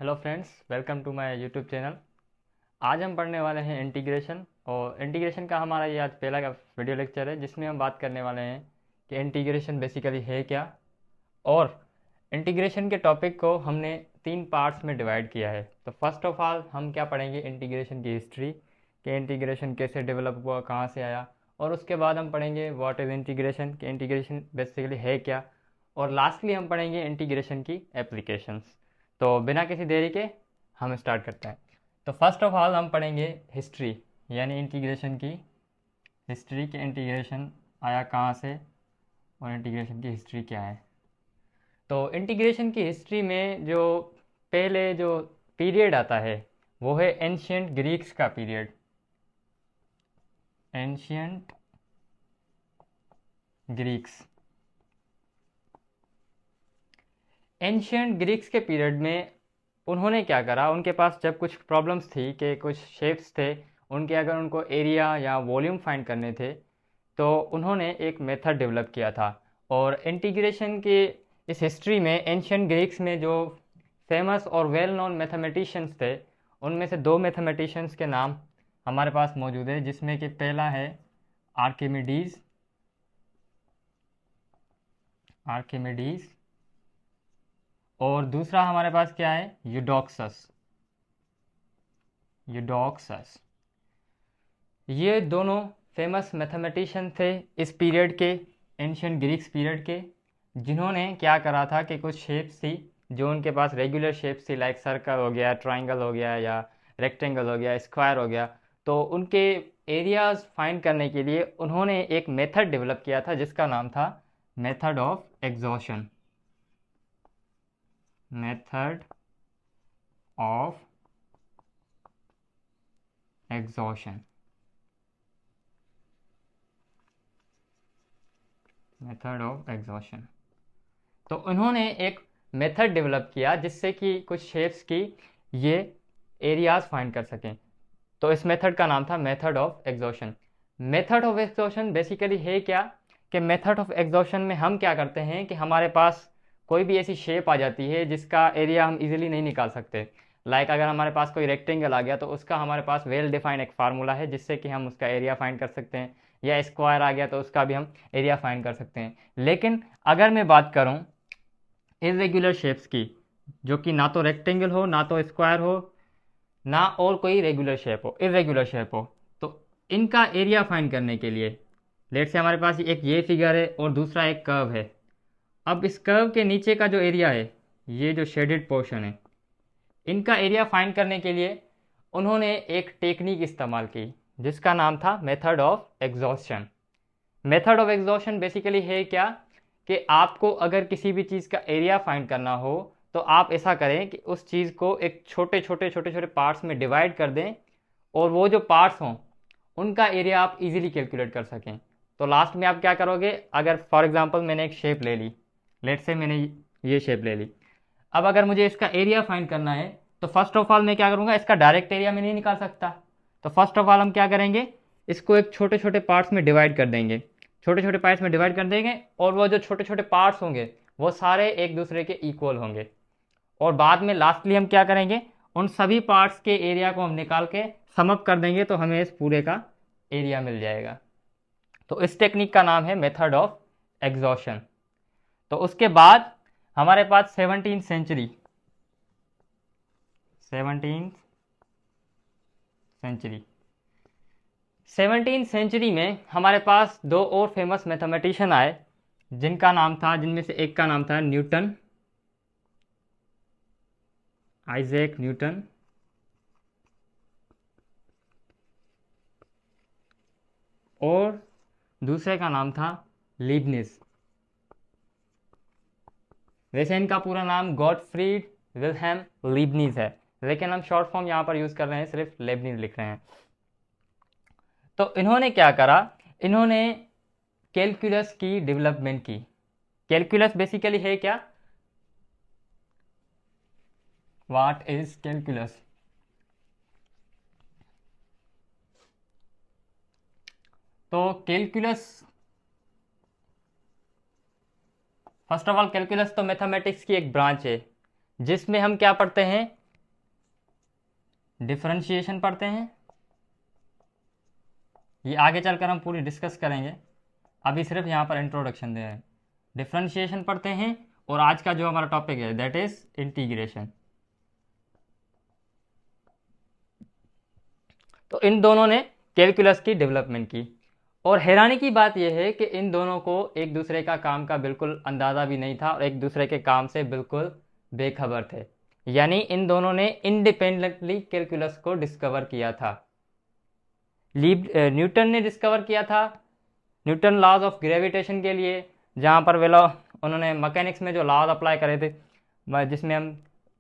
Hello friends, welcome to my YouTube channel. आज हम पढ़ने वाले हैं इंटीग्रेशन। और इंटीग्रेशन का हमारा ये आज पहला का वीडियो लेक्चर है, जिसमें हम बात करने वाले हैं कि इंटीग्रेशन बेसिकली है क्या। और इंटीग्रेशन के टॉपिक को हमने 3 पार्ट्स में डिवाइड किया है। तो फर्स्ट ऑफ ऑल हम क्या पढ़ेंगे, इंटीग्रेशन की हिस्ट्री, कि इंटीग्रेशन कैसे डेवलप हुआ, कहाँ से आया। और उसके बाद हम पढ़ेंगे व्हाट इज़ इंटीग्रेशन, कि इंटीग्रेशन बेसिकली है क्या। और लास्टली हम पढ़ेंगे इंटीग्रेशन की एप्लीकेशंस। तो बिना किसी देरी के हम स्टार्ट करते हैं। तो फर्स्ट ऑफ ऑल हम पढ़ेंगे हिस्ट्री, यानी इंटीग्रेशन की हिस्ट्री, के इंटीग्रेशन आया कहाँ से और इंटीग्रेशन की हिस्ट्री क्या है। तो इंटीग्रेशन की हिस्ट्री में जो पहले जो पीरियड आता है वो है एंशियंट ग्रीक्स का period. Ancient Greeks. Ancient Greeks के पीरियड में उन्होंने क्या करा, उनके पास जब कुछ प्रॉब्लम्स थी कि कुछ शेप्स थे उनके, अगर उनको एरिया या वॉल्यूम फाइंड करने थे तो उन्होंने एक मेथड डेवलप किया था। और इंटीग्रेशन के इस हिस्ट्री में एंशियंट ग्रीक्स में जो फेमस और वेल नोन मैथमेटिशियंस थे, उनमें से 2 मैथमेटिशियंस के नाम हमारे पास मौजूद है, जिसमें कि पहला है आर्किमिडीज। आर्किमिडीज। और दूसरा हमारे पास क्या है, यूडोक्सस। यूडोक्सस। ये दोनों फेमस मैथमेटिशियन थे इस पीरियड के, एंशियंट ग्रीक्स पीरियड के, जिन्होंने क्या करा था कि कुछ शेप्स थी जो उनके पास रेगुलर शेप्स थी, लाइक सर्कल हो गया, ट्राइंगल हो गया, या रेक्टेंगल हो गया, स्क्वायर हो गया। तो उनके एरियाज फाइंड करने के लिए उन्होंने एक मेथड डेवलप किया था जिसका नाम था method of exhaustion. Method of exhaustion. Method of exhaustion. तो उन्होंने एक मेथड डेवलप किया जिससे कि कुछ शेप्स की ये एरियाज फाइंड कर सकें। तो इस मेथड का नाम था method of exhaustion. Method of exhaustion basically है क्या, कि मेथड ऑफ एग्जॉशन में हम क्या करते हैं कि हमारे पास कोई भी ऐसी शेप आ जाती है जिसका एरिया हम इजीली नहीं निकाल सकते। लाइक अगर हमारे पास कोई रेक्टेंगल आ गया तो उसका हमारे पास वेल डिफाइंड एक फार्मूला है जिससे कि हम उसका एरिया फाइंड कर सकते हैं, या स्क्वायर आ गया तो उसका भी हम एरिया फाइंड कर सकते हैं। लेकिन अगर मैं बात करूं इरेगुलर शेप्स की, जो कि ना तो रेक्टेंगल हो, ना तो स्क्वायर हो, ना और कोई रेगुलर शेप हो, इरेगुलर शेप हो, तो इनका एरिया फाइंड करने के लिए, लेट से हमारे पास एक ये फिगर है और दूसरा एक कर्व है। अब इस कर्व के नीचे का जो एरिया है, ये जो शेडेड पोर्शन है, इनका एरिया फाइंड करने के लिए उन्होंने एक टेक्निक इस्तेमाल की जिसका नाम था method of exhaustion. Method of exhaustion basically है क्या, कि आपको अगर किसी भी चीज़ का एरिया फाइंड करना हो तो आप ऐसा करें कि उस चीज़ को एक छोटे छोटे छोटे छोटे पार्ट्स में डिवाइड कर दें, और वो जो पार्ट्स हों उनका एरिया आप इजीली कैलकुलेट कर सकें। तो लास्ट में आप क्या करोगे, अगर फॉर एग्जांपल मैंने एक शेप ले ली, लेट से मैंने ये शेप ले ली, अब अगर मुझे इसका एरिया फाइंड करना है तो फर्स्ट ऑफ ऑल मैं क्या करूँगा, इसका डायरेक्ट एरिया मैं नहीं निकाल सकता। तो फर्स्ट ऑफ ऑल हम क्या करेंगे, इसको एक छोटे छोटे पार्ट्स में डिवाइड कर देंगे। छोटे छोटे पार्ट्स में डिवाइड कर देंगे और वो जो छोटे छोटे पार्ट्स होंगे वो सारे एक दूसरे के इक्वल होंगे। और बाद में लास्टली हम क्या करेंगे, उन सभी पार्ट्स के एरिया को हम निकाल के सम अप कर देंगे तो हमें इस पूरे का एरिया मिल जाएगा। तो इस टेक्निक का नाम है मेथड ऑफ एग्जॉशन। तो उसके बाद हमारे पास 17th century, 17th century, 17th century में हमारे पास 2 और फेमस मैथमेटिशियन आए, जिनका नाम था, जिनमें से एक का नाम था न्यूटन, आइजैक न्यूटन, और दूसरे का नाम था लीबनिज। वैसे इनका पूरा नाम गॉटफ्रीड विल्हेम लीबनिज है, लेकिन हम शॉर्ट फॉर्म यहाँ पर यूज़ कर रहे हैं, सिर्फ लेबनिज लिख रहे हैं। तो इन्होंने क्या करा, इन्होंने कैलकुलस की डेवलपमेंट की। कैलकुलस बेसिकली है क्या, व्हाट इज कैलकुलस। तो calculus, first of all calculus तो मैथमेटिक्स की एक ब्रांच है जिसमें हम क्या पढ़ते हैं, डिफरेंशिएशन पढ़ते हैं, ये आगे चलकर हम पूरी डिस्कस करेंगे, अभी सिर्फ यहाँ पर इंट्रोडक्शन दे रहे हैं। डिफरेंशिएशन पढ़ते हैं और आज का जो हमारा टॉपिक है दैट इज इंटीग्रेशन। तो इन दोनों ने कैलकुलस की डेवलपमेंट की, और हैरानी की बात यह है कि इन दोनों को एक दूसरे का काम का बिल्कुल अंदाज़ा भी नहीं था और एक दूसरे के काम से बिल्कुल बेखबर थे। यानी इन दोनों ने इंडिपेंडेंटली कैलकुलस को डिस्कवर किया था। न्यूटन ने डिस्कवर किया था न्यूटन लॉज ऑफ ग्रेविटेशन के लिए, जहाँ पर उन्होंने मैकेनिक्स में जो लॉज अप्लाई करे थे, जिसमें हम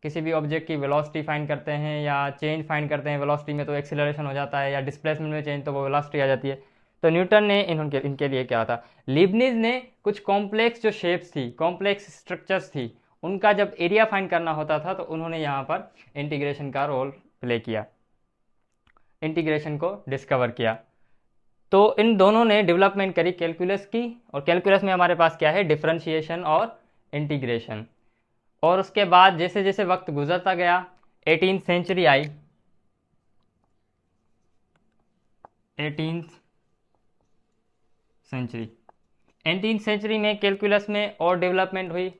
किसी भी ऑब्जेक्ट की वेलोसिटी फाइंड करते हैं या चेंज फाइंड करते हैं, वेलोसिटी में तो एक्सीलरेशन हो जाता है, या डिस्प्लेसमेंट में चेंज तो वो वेलोसिटी आ जाती है। तो न्यूटन ने इनके लिए क्या था। लीबनिज ने कुछ कॉम्प्लेक्स जो शेप्स थी, कॉम्प्लेक्स स्ट्रक्चर्स थी, उनका जब एरिया फाइंड करना होता था तो उन्होंने यहाँ पर इंटीग्रेशन का रोल प्ले किया, इंटीग्रेशन को डिस्कवर किया। तो इन दोनों ने डेवलपमेंट करी कैलकुलस की, और कैलकुलस में हमारे पास क्या है, डिफरेंशिएशन और इंटीग्रेशन। और उसके बाद जैसे जैसे वक्त गुजरता गया, 18th सेंचुरी आई, 18th सेंचुरी में कैलकुलस में और डेवलपमेंट हुई।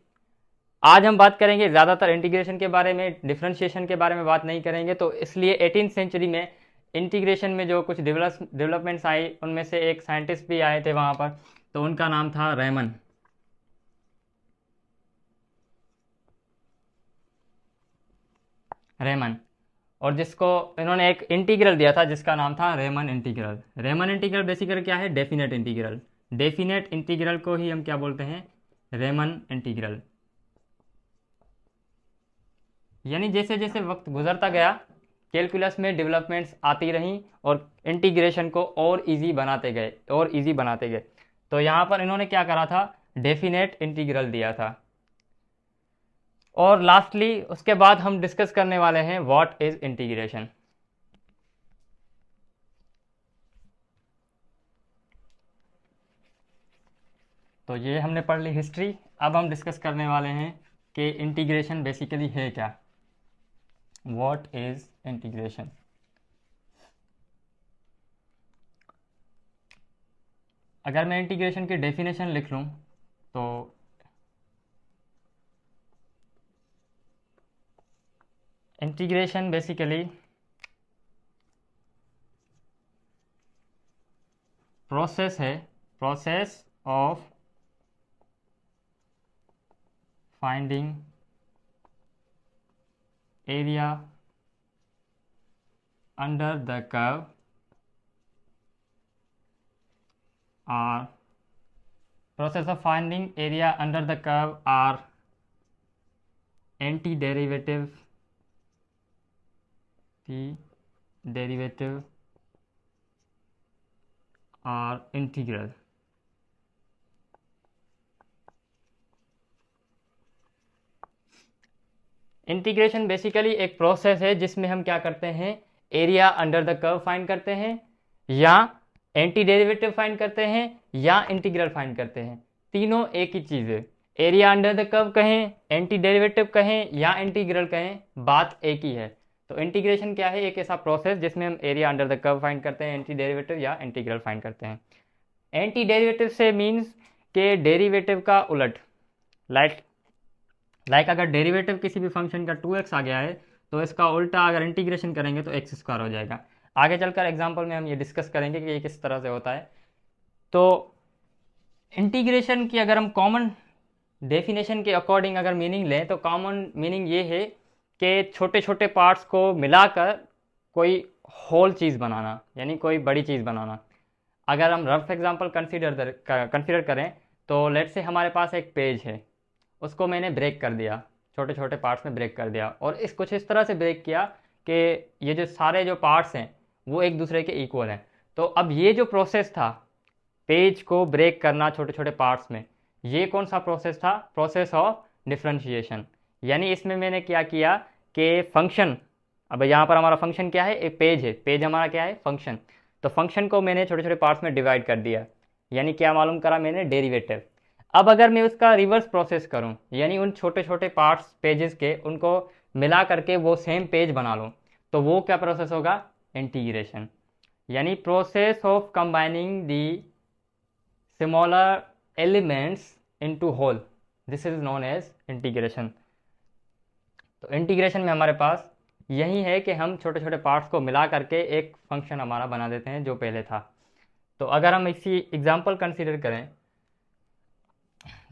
आज हम बात करेंगे ज़्यादातर इंटीग्रेशन के बारे में, डिफरेंशिएशन के बारे में बात नहीं करेंगे। तो इसलिए 18th सेंचुरी में इंटीग्रेशन में जो कुछ डेवलपमेंट्स आई, उनमें से एक साइंटिस्ट भी आए थे वहाँ पर, तो उनका नाम था रेमन। और जिसको इन्होंने एक इंटीग्रल दिया था जिसका नाम था Riemann integral. Riemann integral basically क्या है, डेफिनेट इंटीग्रल। डेफिनेट इंटीग्रल को ही हम क्या बोलते हैं, रेमन इंटीग्रल। यानी जैसे जैसे वक्त गुजरता गया, कैलकुलस में डेवलपमेंट्स आती रहीं और इंटीग्रेशन को और इजी बनाते गए। तो यहाँ पर इन्होंने क्या करा था, डेफिनेट इंटीग्रल दिया था। और लास्टली उसके बाद हम डिस्कस करने वाले हैं व्हाट इज इंटीग्रेशन। तो ये हमने पढ़ ली हिस्ट्री। अब हम डिस्कस करने वाले हैं कि इंटीग्रेशन बेसिकली है क्या, व्हाट इज इंटीग्रेशन। अगर मैं इंटीग्रेशन की डेफिनेशन लिख लूँ तो इंटीग्रेशन बेसिकली प्रोसेस है, process of finding area under the curve or process of finding area under the curve are antiderivative, or integral। Integration basically एक प्रोसेस है जिसमें हम क्या करते हैं, area under the curve find करते हैं, या एंटी डेरिवेटिव फाइंड करते हैं, या इंटीग्रल फाइंड करते हैं। तीनों एक ही चीज़ है। एरिया अंडर द कर्व कहें, एंटी डेरिवेटिव कहें, या इंटीग्रल कहें, बात एक ही है। तो इंटीग्रेशन क्या है, एक ऐसा प्रोसेस जिसमें हम area under the curve find करते हैं, एंटी डेरिवेटिव या इंटीग्रल फाइंड करते हैं। एंटी डेरिवेटिव से मीन्स के डेरिवेटिव का उलट। लाइक अगर डेरिवेटिव किसी भी फंक्शन का 2x आ गया है तो इसका उल्टा अगर इंटीग्रेशन करेंगे तो x² हो जाएगा। आगे चलकर एग्जाम्पल में हम ये डिस्कस करेंगे कि ये किस तरह से होता है। तो इंटीग्रेशन की अगर हम कॉमन डेफिनेशन के अकॉर्डिंग अगर मीनिंग लें तो कॉमन मीनिंग ये है कि छोटे छोटे पार्ट्स को मिलाकर कोई होल चीज़ बनाना, यानी कोई बड़ी चीज़ बनाना। अगर हम रफ एग्जांपल कंसीडर करें तो लेट से हमारे पास एक पेज है, उसको मैंने ब्रेक कर दिया, छोटे छोटे पार्ट्स में ब्रेक कर दिया, और कुछ इस तरह से ब्रेक किया कि ये जो सारे जो पार्ट्स हैं वो एक दूसरे के इक्वल हैं। तो अब ये जो प्रोसेस था, पेज को ब्रेक करना छोटे छोटे पार्ट्स में, ये कौन सा प्रोसेस था, प्रोसेस ऑफ डिफरेंशिएशन। यानी इसमें मैंने क्या किया कि फंक्शन, अब यहाँ पर हमारा फंक्शन क्या है, एक पेज है, पेज हमारा क्या है, फंक्शन। तो फंक्शन को मैंने छोटे छोटे पार्ट्स में डिवाइड कर दिया, यानी क्या मालूम करा मैंने, डेरिवेटिव। अब अगर मैं उसका रिवर्स प्रोसेस करूं, यानी उन छोटे छोटे पार्ट्स पेजेस के उनको मिला करके वो सेम पेज बना लूं, तो वो क्या प्रोसेस होगा, इंटीग्रेशन, यानी process of combining the smaller elements into whole, this is known as integration. तो इंटीग्रेशन में हमारे पास यही है कि हम छोटे छोटे पार्ट्स को मिला करके एक फंक्शन हमारा बना देते हैं जो पहले था। तो अगर हम इसी एग्जांपल कंसीडर करें,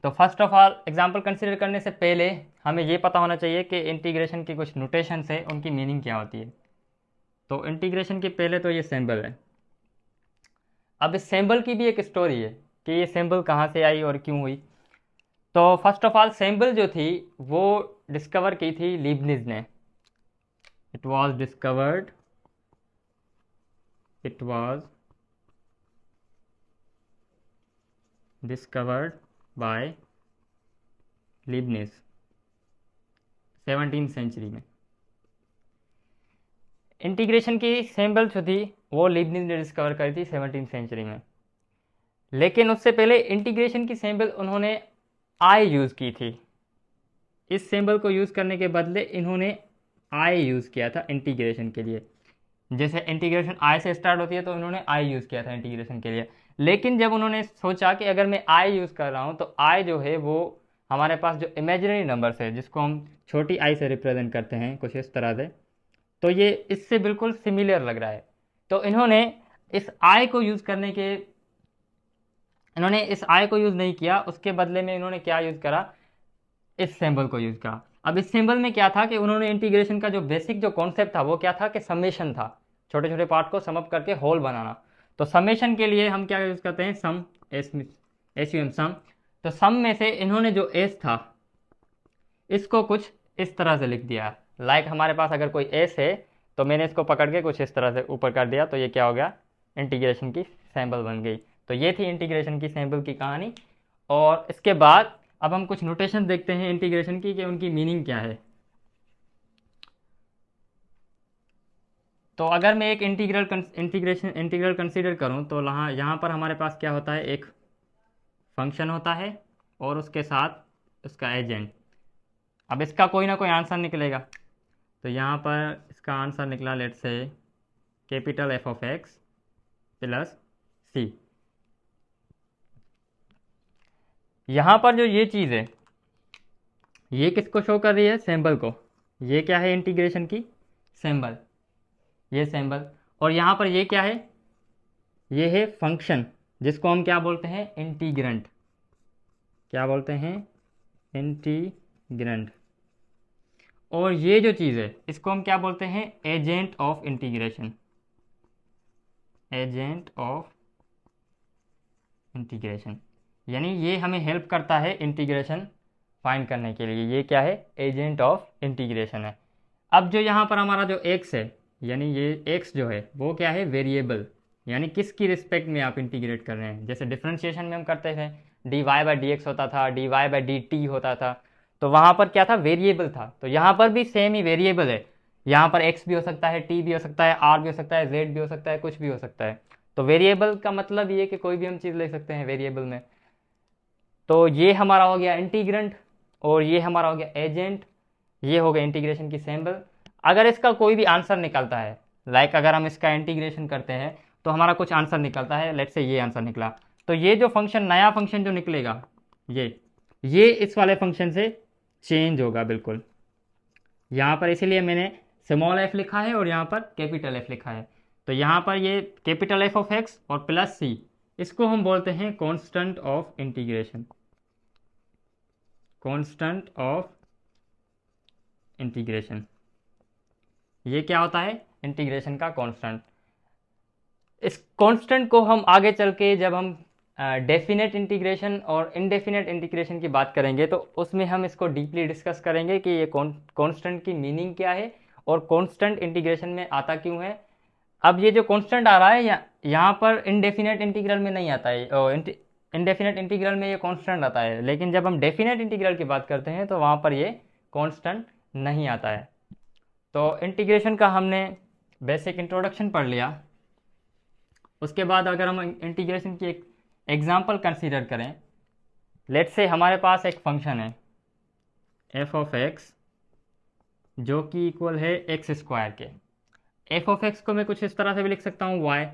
तो first of all example consider करने से पहले हमें ये पता होना चाहिए कि इंटीग्रेशन की कुछ नोटेशंस है, उनकी मीनिंग क्या होती है। तो इंटीग्रेशन के पहले तो ये सिंबल है। अब इस सिंबल की भी एक स्टोरी है कि ये सिंबल कहाँ से आई और क्यों हुई। तो फर्स्ट ऑफ ऑल सिंबल जो थी वो डिस्कवर की थी लीबनिज ने। It was discovered by Leibniz 17th century में। इंटीग्रेशन की सिंबल जो थी वो लीबनिज ने डिस्कवर करी थी 17th सेंचुरी में। लेकिन उससे पहले इंटीग्रेशन की सिंबल उन्होंने आई यूज़ की थी। इस सिंबल को यूज़ करने के बदले इन्होंने आई यूज़ किया था इंटीग्रेशन के लिए। जैसे इंटीग्रेशन आई से स्टार्ट होती है तो इन्होंने आई यूज़ किया था इंटीग्रेशन के लिए। लेकिन जब उन्होंने सोचा कि अगर मैं आई यूज़ कर रहा हूँ तो आई जो है वो हमारे पास जो इमेजिनरी नंबर्स है जिसको हम छोटी आई से रिप्रेजेंट करते हैं कुछ इस तरह से, तो ये इससे बिल्कुल सिमिलर लग रहा है। तो इन्होंने इस आई को यूज़ नहीं किया, उसके बदले में इन्होंने क्या यूज़ करा, इस सिंबल को यूज़ करा। अब इस सिंबल में क्या था कि उन्होंने इंटीग्रेशन का जो बेसिक जो कॉन्सेप्ट था वो क्या था कि समेशन था, छोटे छोटे पार्ट को सम अप करके होल बनाना। तो समेशन के लिए हम क्या यूज़ करते हैं, सम, एस यू एम, सम। तो सम में से इन्होंने जो एस था इसको कुछ इस तरह से लिख दिया। लाइक हमारे पास अगर कोई एस है तो मैंने इसको पकड़ के कुछ इस तरह से ऊपर कर दिया, तो ये क्या हो गया, इंटीग्रेशन की सिंबल बन गई। तो ये थी इंटीग्रेशन की सिंबल की कहानी। और इसके बाद अब हम कुछ नोटेशन देखते हैं इंटीग्रेशन की कि उनकी मीनिंग क्या है। तो अगर मैं एक इंटीग्रल कंसीडर करूं तो यहाँ पर हमारे पास क्या होता है, एक फंक्शन होता है और उसके साथ उसका एजेंट। अब इसका कोई ना कोई आंसर निकलेगा। तो यहाँ पर इसका आंसर निकला, let's say capital F of X plus C. यहाँ पर जो ये चीज़ है ये किसको शो कर रही है, सिंबल को। ये क्या है, इंटीग्रेशन की सिंबल, ये सिंबल। और यहाँ पर ये क्या है, ये है फंक्शन जिसको हम क्या बोलते हैं, इंटीग्रैंड। क्या बोलते हैं, इंटीग्रैंड। और ये जो चीज़ है इसको हम क्या बोलते हैं, agent of integration, agent of integration. यानी ये हमें हेल्प करता है इंटीग्रेशन फाइंड करने के लिए। ये क्या है, एजेंट ऑफ इंटीग्रेशन है। अब जो यहाँ पर हमारा जो एक्स है, यानी ये एक्स जो है वो क्या है, वेरिएबल, यानी किसकी रिस्पेक्ट में आप इंटीग्रेट कर रहे हैं। जैसे डिफरेंशिएशन में हम करते थे d y by d x होता था, d y by d t होता था, तो वहाँ पर क्या था, वेरिएबल था। तो यहाँ पर भी सेम ही वेरिएबल है। यहाँ पर एक्स भी हो सकता है, टी भी हो सकता है, आर भी हो सकता है, जेड भी हो सकता है, कुछ भी हो सकता है। तो वेरिएबल का मतलब ये कि कोई भी हम चीज़ ले सकते हैं वेरिएबल में। तो ये हमारा हो गया इंटीग्रेंट और ये हमारा हो गया एजेंट। ये हो गया इंटीग्रेशन की सिंबल। अगर इसका कोई भी आंसर निकलता है, लाइक अगर हम इसका इंटीग्रेशन करते हैं तो हमारा कुछ आंसर निकलता है, लेट्स से ये आंसर निकला, तो ये जो फंक्शन, नया फंक्शन जो निकलेगा, ये इस वाले फंक्शन से चेंज होगा बिल्कुल। यहाँ पर इसीलिए मैंने स्मॉल एफ लिखा है और यहाँ पर कैपिटल एफ लिखा है। तो यहाँ पर ये कैपिटल एफ ऑफ एक्स और प्लस सी, इसको हम बोलते हैं constant of integration, constant of integration. ये क्या होता है, इंटीग्रेशन का कांस्टेंट। इस कांस्टेंट को हम आगे चल के जब हम डेफिनेट इंटीग्रेशन और इनडेफिनेट इंटीग्रेशन की बात करेंगे तो उसमें हम इसको डीपली डिस्कस करेंगे कि ये कांस्टेंट की मीनिंग क्या है और कांस्टेंट इंटीग्रेशन में आता क्यों है। अब ये जो कांस्टेंट आ रहा है यहाँ पर इनडेफिनेट इंटीग्रल में नहीं आता है, इनडेफिनेट इंटीग्रल में ये कांस्टेंट आता है, लेकिन जब हम डेफिनेट इंटीग्रल की बात करते हैं तो वहाँ पर ये कांस्टेंट नहीं आता है। तो इंटीग्रेशन का हमने बेसिक इंट्रोडक्शन पढ़ लिया। उसके बाद अगर हम इंटीग्रेशन की एक एग्जांपल कंसीडर करें, लेट्स से हमारे पास एक फंक्शन है एफ ऑफ एक्स जो कि इक्वल है एक्स स्क्वायर के। एफ ऑफ एक्स को मैं कुछ इस तरह से भी लिख सकता हूँ, वाई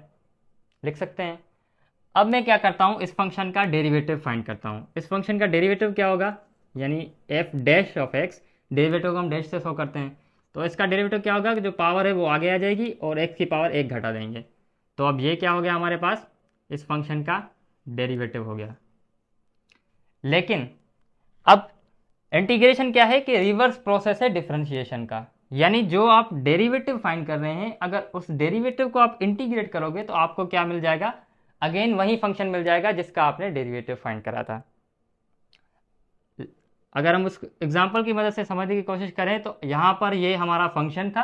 लिख सकते हैं। अब मैं क्या करता हूँ, इस फंक्शन का डेरिवेटिव फाइंड करता हूँ। इस फंक्शन का डेरिवेटिव क्या होगा, यानी F dash of x, derivative को हम डैश से शो करते हैं, तो इसका डेरिवेटिव क्या होगा कि जो पावर है वो आगे आ जाएगी और एक्स की पावर एक घटा देंगे। तो अब ये क्या हो गया हमारे पास, इस फंक्शन का डेरिवेटिव हो गया। लेकिन अब इंटीग्रेशन क्या है कि रिवर्स प्रोसेस है डिफरेंशिएशन का, यानी जो आप डेरिवेटिव फाइंड कर रहे हैं, अगर उस डेरिवेटिव को आप इंटीग्रेट करोगे तो आपको क्या मिल जाएगा, अगेन वही फंक्शन मिल जाएगा जिसका आपने डेरिवेटिव फाइंड करा था। अगर हम उस एग्जांपल की मदद से समझने की कोशिश करें तो यहाँ पर ये हमारा फंक्शन था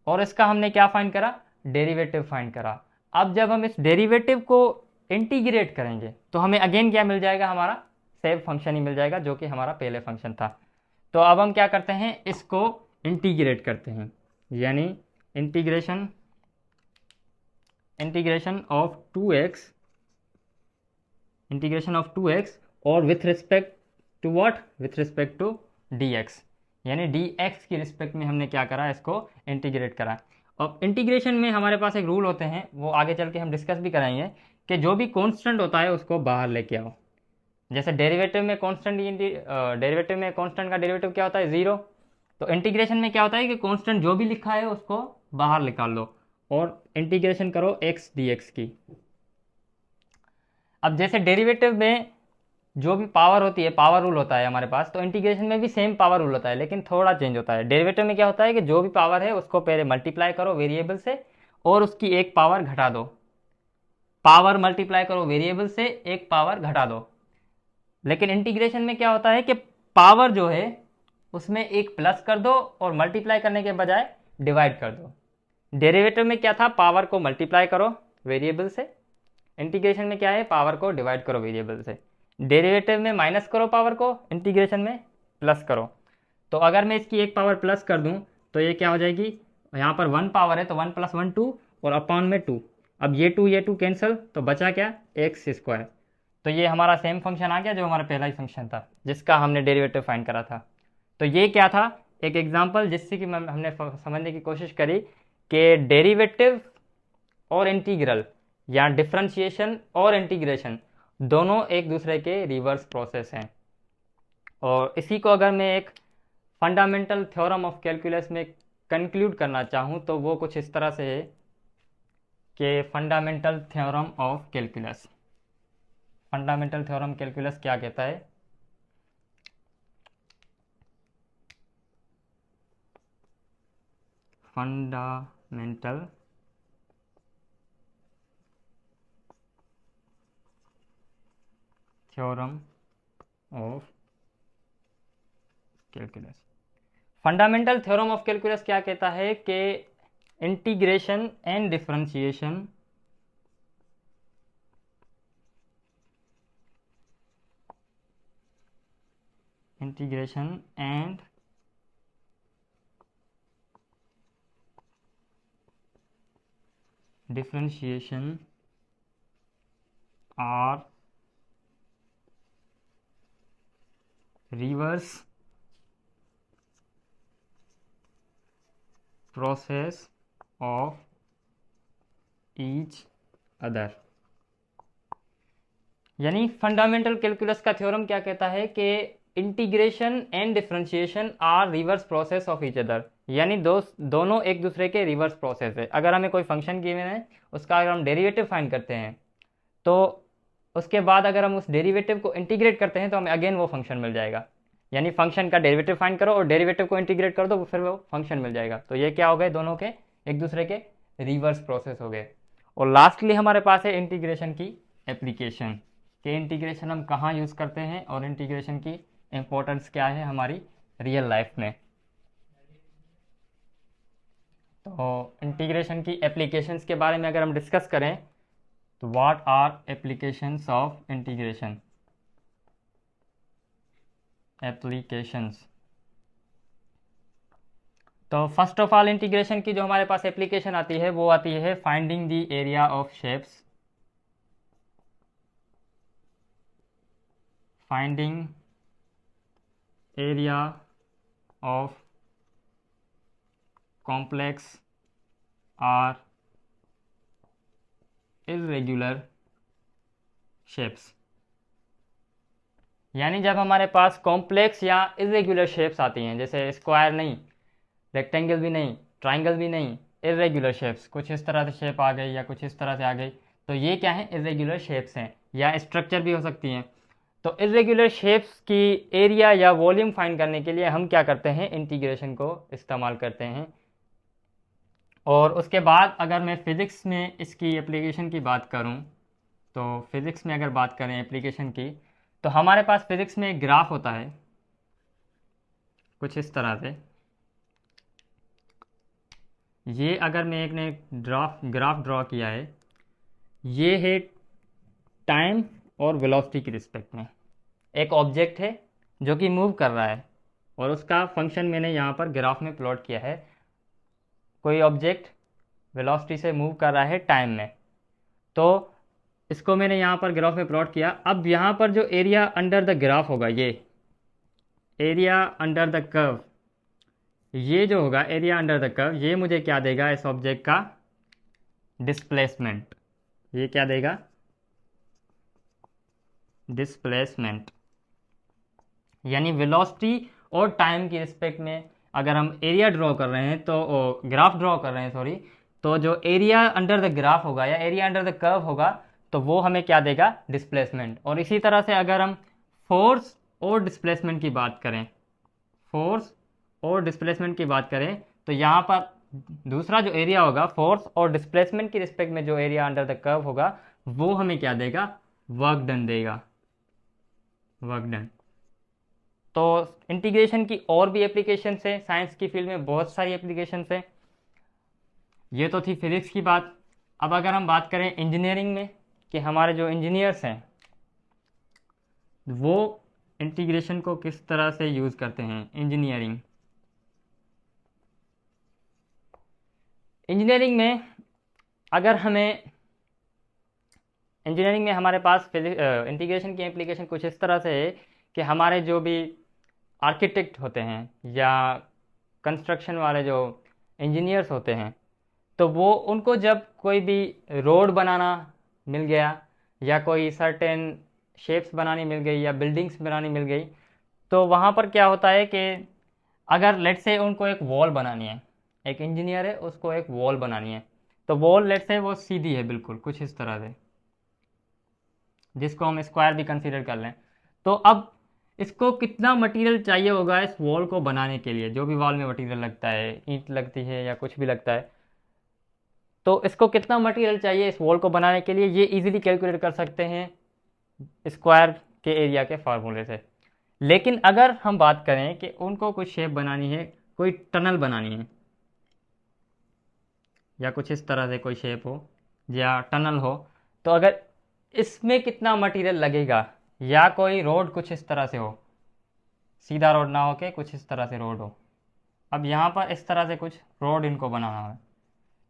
और इसका हमने क्या फाइंड करा, डेरिवेटिव फाइंड करा। अब जब हम इस डेरिवेटिव को इंटीग्रेट करेंगे तो हमें अगेन क्या मिल जाएगा, हमारा सेम फंक्शन ही मिल जाएगा जो कि हमारा पहले फंक्शन था। तो अब हम क्या करते हैं, इसको इंटीग्रेट करते हैं, यानी integration integration of 2x, integration of 2x और with respect to what, with respect to dx, यानी dx की रिस्पेक्ट में हमने क्या करा, इसको इंटीग्रेट करा। और इंटीग्रेशन में हमारे पास एक रूल होते हैं, वो आगे चल के हम डिस्कस भी कराएंगे, कि जो भी कांस्टेंट होता है उसको बाहर लेके आओ। जैसे डेरिवेटिव में कांस्टेंट, डेरिवेटिव में कांस्टेंट का डेरिवेटिव क्या होता है, जीरो। तो इंटीग्रेशन में क्या होता है कि कांस्टेंट जो भी लिखा है उसको बाहर निकाल लो और इंटीग्रेशन करो x dx की। अब जैसे डेरिवेटिव में जो भी पावर होती है, पावर रूल होता है हमारे पास, तो इंटीग्रेशन में भी सेम पावर रूल होता है, लेकिन थोड़ा चेंज होता है। डेरिवेटिव में क्या होता है कि जो भी पावर है उसको पहले मल्टीप्लाई करो वेरिएबल से और उसकी एक पावर घटा दो, पावर मल्टीप्लाई करो वेरिएबल से, एक पावर घटा दो। लेकिन इंटीग्रेशन में क्या होता है कि पावर जो है उसमें एक प्लस कर दो और मल्टीप्लाई करने के बजाय डिवाइड कर दो। डेरिवेटिव में क्या था, पावर को मल्टीप्लाई करो वेरिएबल से, इंटीग्रेशन में क्या है, पावर को डिवाइड करो वेरिएबल से। डेरिवेटिव में माइनस करो पावर को, इंटीग्रेशन में प्लस करो। तो अगर मैं इसकी एक पावर प्लस कर दूं तो ये क्या हो जाएगी, यहाँ पर वन पावर है तो वन प्लस वन टू और अपॉन में टू। अब ये टू कैंसिल, तो बचा क्या, एक्स स्क्वायर। तो ये हमारा सेम फंक्शन आ गया जो हमारा पहला ही फंक्शन था जिसका हमने डेरिवेटिव फाइंड करा था। तो ये क्या था, एक एग्जांपल जिससे कि हमने समझने की कोशिश करी कि डेरिवेटिव और इंटीग्रल या डिफरेंशिएशन और इंटीग्रेशन दोनों एक दूसरे के रिवर्स प्रोसेस हैं। और इसी को अगर मैं एक फंडामेंटल थ्योरम ऑफ कैलकुलस में कंक्लूड करना चाहूँ तो वो कुछ इस तरह से है कि fundamental theorem of calculus, fundamental theorem calculus क्या कहता है, fundamental theorem of calculus. Fundamental theorem of calculus क्या कहता है कि integration and differentiation differentiation are reverse process of each other। यानी फंडामेंटल कैलकुलस का थ्योरम क्या कहता है कि integration and differentiation are reverse process of each other, यानी दोनों एक दूसरे के रिवर्स प्रोसेस है। अगर हमें कोई फंक्शन गिवन है, उसका अगर हम डेरिवेटिव फाइंड करते हैं तो उसके बाद अगर हम उस डेरिवेटिव को इंटीग्रेट करते हैं तो हमें अगेन वो फंक्शन मिल जाएगा। यानी फंक्शन का डेरिवेटिव फाइंड करो और डेरिवेटिव को इंटीग्रेट कर दो, फिर वो फंक्शन मिल जाएगा। तो ये क्या हो गए, दोनों के एक दूसरे के रिवर्स प्रोसेस हो गए। और लास्टली हमारे पास है इंटीग्रेशन की एप्लीकेशन, कि इंटीग्रेशन हम कहाँ यूज़ करते हैं और इंटीग्रेशन की इम्पोर्टेंस क्या है हमारी रियल लाइफ में। तो इंटीग्रेशन की एप्लीकेशंस के बारे में अगर हम डिस्कस करें तो what are applications of integration, applications. तो फर्स्ट ऑफ ऑल इंटीग्रेशन की जो हमारे पास एप्लीकेशन आती है वो आती है finding the area of shapes, finding area of complex or irregular shapes, यानी जब हमारे पास कॉम्प्लेक्स या इरेगुलर शेप्स आती हैं, जैसे स्क्वायर नहीं, रेक्टेंगल भी नहीं, ट्राइंगल भी नहीं, इरेगुलर शेप्स, कुछ इस तरह से शेप आ गई या कुछ इस तरह से आ गई, तो ये क्या है, इरेगुलर शेप्स हैं, या स्ट्रक्चर भी हो सकती हैं। तो इरेगुलर शेप्स की एरिया या वॉल्यूम फाइंड करने के लिए हम क्या करते हैं, इंटीग्रेशन को इस्तेमाल करते हैं। और उसके बाद अगर मैं फिज़िक्स में इसकी एप्लीकेशन की बात करूं, तो फिज़िक्स में अगर बात करें एप्लीकेशन की, तो हमारे पास फिज़िक्स में एक ग्राफ होता है कुछ इस तरह से। ये अगर मैं एक ने ग्राफ ड्रॉ किया है, ये है टाइम और वेलोसिटी की रिस्पेक्ट में एक ऑब्जेक्ट है जो कि मूव कर रहा है, और उसका फंक्शन मैंने यहाँ पर ग्राफ में प्लॉट किया है। कोई ऑब्जेक्ट वेलोसिटी से मूव कर रहा है टाइम में, तो इसको मैंने यहाँ पर ग्राफ में प्लॉट किया। अब यहाँ पर जो एरिया अंडर द ग्राफ होगा, ये एरिया अंडर द कर्व, ये जो होगा एरिया अंडर द कर्व, ये मुझे क्या देगा, इस ऑब्जेक्ट का डिस्प्लेसमेंट। ये क्या देगा, डिस्प्लेसमेंट, यानी वेलोसिटी और टाइम की रिस्पेक्ट में अगर हम एरिया ड्रॉ कर रहे हैं, तो ग्राफ ड्रॉ कर रहे हैं सॉरी, तो जो एरिया अंडर द ग्राफ होगा या एरिया अंडर द कर्व होगा, तो वो हमें क्या देगा, डिस्प्लेसमेंट। और इसी तरह से अगर हम फोर्स और डिस्प्लेसमेंट की बात करें, फोर्स और डिस्प्लेसमेंट की बात करें, तो यहाँ पर दूसरा जो एरिया होगा, फोर्स और डिस्प्लेसमेंट की रिस्पेक्ट में जो एरिया अंडर द कर्व होगा, वो हमें क्या देगा, वर्क डन देगा, वर्क डन। तो इंटीग्रेशन की और भी एप्लीकेशंस हैं, साइंस की फील्ड में बहुत सारी एप्लीकेशंस हैं। ये तो थी फिजिक्स की बात। अब अगर हम बात करें इंजीनियरिंग में, कि हमारे जो इंजीनियर्स हैं वो इंटीग्रेशन को किस तरह से यूज़ करते हैं। इंजीनियरिंग में अगर हमें इंजीनियरिंग में हमारे पास इंटीग्रेशन की एप्लीकेशन कुछ इस तरह से है कि हमारे जो भी आर्किटेक्ट होते हैं या कंस्ट्रक्शन वाले जो इंजीनियर्स होते हैं, तो वो उनको जब कोई भी रोड बनाना मिल गया या कोई सर्टेन शेप्स बनानी मिल गई या बिल्डिंग्स बनानी मिल गई, तो वहाँ पर क्या होता है कि अगर लेट से उनको एक वॉल बनानी है, एक इंजीनियर है उसको एक वॉल बनानी है, तो वॉल लेट से वो सीधी है बिल्कुल कुछ इस तरह से, जिसको हम स्क्वायर भी कंसीडर कर लें। तो अब इसको कितना मटेरियल चाहिए होगा इस वॉल को बनाने के लिए, जो भी वॉल में मटेरियल लगता है, ईंट लगती है या कुछ भी लगता है, तो इसको कितना मटेरियल चाहिए इस वॉल को बनाने के लिए, ये इजीली कैलकुलेट कर सकते हैं स्क्वायर के एरिया के फार्मूले से। लेकिन अगर हम बात करें कि उनको कुछ शेप बनानी है, कोई टनल बनानी है या कुछ इस तरह से कोई शेप हो या टनल हो, तो अगर इसमें कितना मटेरियल लगेगा, या कोई रोड कुछ इस तरह से हो, सीधा रोड ना हो के कुछ इस तरह से रोड हो, अब यहाँ पर इस तरह से कुछ रोड इनको बनाना है,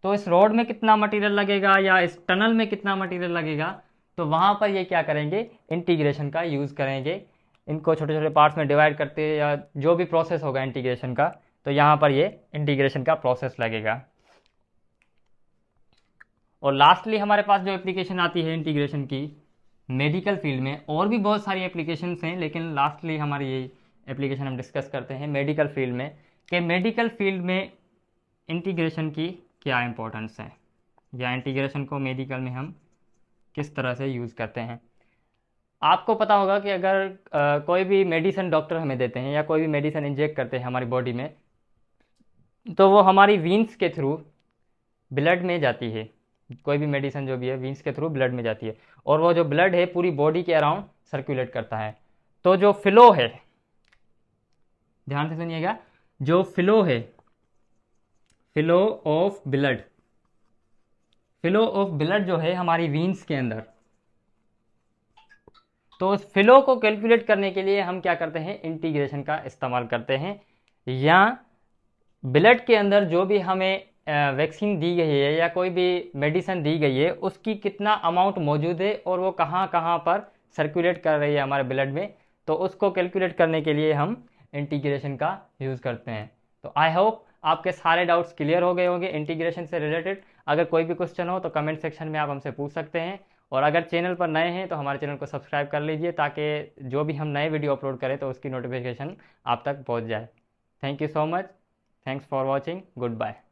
तो इस रोड में कितना मटेरियल लगेगा या इस टनल में कितना मटेरियल लगेगा, तो वहाँ पर ये क्या करेंगे, इंटीग्रेशन का यूज़ करेंगे। इनको छोटे छोटे पार्ट्स में डिवाइड करते हैं या जो भी प्रोसेस होगा इंटीग्रेशन का, तो यहाँ पर ये इंटीग्रेशन का प्रोसेस लगेगा। और लास्टली हमारे पास जो एप्लीकेशन आती है इंटीग्रेशन की मेडिकल फील्ड में, और भी बहुत सारी एप्लीकेशंस हैं, लेकिन लास्टली हमारी ये एप्लीकेशन हम डिस्कस करते हैं मेडिकल फील्ड में, कि मेडिकल फील्ड में इंटीग्रेशन की क्या इंपॉर्टेंस है, या इंटीग्रेशन को मेडिकल में हम किस तरह से यूज़ करते हैं। आपको पता होगा कि अगर कोई भी मेडिसिन डॉक्टर हमें देते हैं या कोई भी मेडिसिन इंजेक्ट करते हैं हमारी बॉडी में, तो वो हमारी वीन्स के थ्रू ब्लड में जाती है। कोई भी मेडिसिन जो भी है वीन्स के थ्रू ब्लड में जाती है, और वो जो ब्लड है पूरी बॉडी के अराउंड सर्कुलेट करता है। तो जो फ्लो है, ध्यान से सुनिएगा, जो फ्लो है, flow of blood, flow of blood जो है हमारी वीन्स के अंदर, तो उस फ्लो को कैलकुलेट करने के लिए हम क्या करते हैं, इंटीग्रेशन का इस्तेमाल करते हैं। या ब्लड के अंदर जो भी हमें वैक्सीन दी गई है या कोई भी मेडिसिन दी गई है, उसकी कितना अमाउंट मौजूद है और वो कहाँ कहाँ पर सर्कुलेट कर रही है हमारे ब्लड में, तो उसको कैलकुलेट करने के लिए हम इंटीग्रेशन का यूज़ करते हैं। तो आई होप आपके सारे डाउट्स क्लियर हो गए होंगे इंटीग्रेशन से रिलेटेड। अगर कोई भी क्वेश्चन हो तो कमेंट सेक्शन में आप हमसे पूछ सकते हैं। और अगर चैनल पर नए हैं तो हमारे चैनल को सब्सक्राइब कर लीजिए, ताकि जो भी हम नए वीडियो अपलोड करें तो उसकी नोटिफिकेशन आप तक पहुंच जाए। Thank you so much. Thanks for watching. Good bye.